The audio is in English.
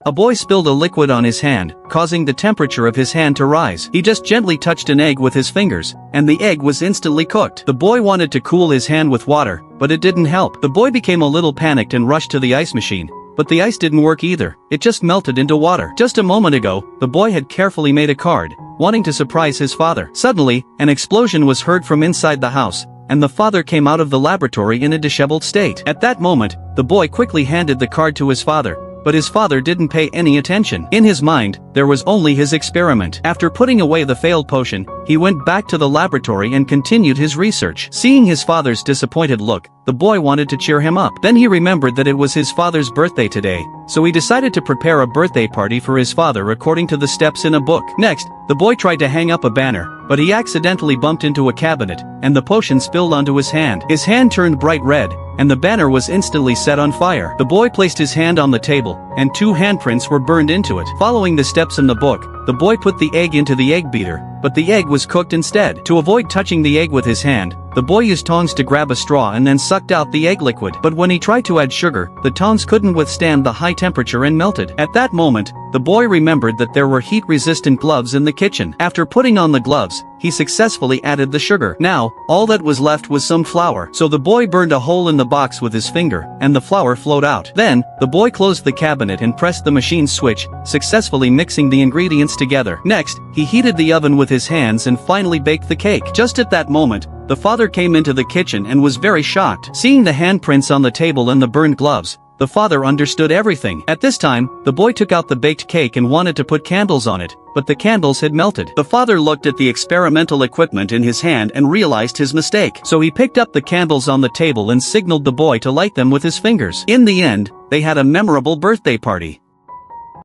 A boy spilled a liquid on his hand, causing the temperature of his hand to rise. He just gently touched an egg with his fingers, and the egg was instantly cooked. The boy wanted to cool his hand with water, but it didn't help. The boy became a little panicked and rushed to the ice machine. But the ice didn't work either, it just melted into water. Just a moment ago, the boy had carefully made a card, wanting to surprise his father. Suddenly, an explosion was heard from inside the house, and the father came out of the laboratory in a disheveled state. At that moment, the boy quickly handed the card to his father, but his father didn't pay any attention. In his mind, there was only his experiment. After putting away the failed potion, he went back to the laboratory and continued his research. Seeing his father's disappointed look, the boy wanted to cheer him up. Then he remembered that it was his father's birthday today, so he decided to prepare a birthday party for his father according to the steps in a book. Next, the boy tried to hang up a banner, but he accidentally bumped into a cabinet, and the potion spilled onto his hand. His hand turned bright red, and the banner was instantly set on fire. The boy placed his hand on the table, and 2 handprints were burned into it. Following the steps in the book, the boy put the egg into the egg beater, but the egg was cooked instead. To avoid touching the egg with his hand, the boy used tongs to grab a straw and then sucked out the egg liquid. But when he tried to add sugar, the tongs couldn't withstand the high temperature and melted. At that moment, the boy remembered that there were heat-resistant gloves in the kitchen. After putting on the gloves, he successfully added the sugar. Now, all that was left was some flour. So the boy burned a hole in the box with his finger, and the flour flowed out. Then, the boy closed the cabinet and pressed the machine switch, successfully mixing the ingredients together. Next, he heated the oven with his hands and finally baked the cake. Just at that moment, the father came into the kitchen and was very shocked. Seeing the handprints on the table and the burned gloves, the father understood everything. At this time, the boy took out the baked cake and wanted to put candles on it, but the candles had melted. The father looked at the experimental equipment in his hand and realized his mistake. So he picked up the candles on the table and signaled the boy to light them with his fingers. In the end, they had a memorable birthday party.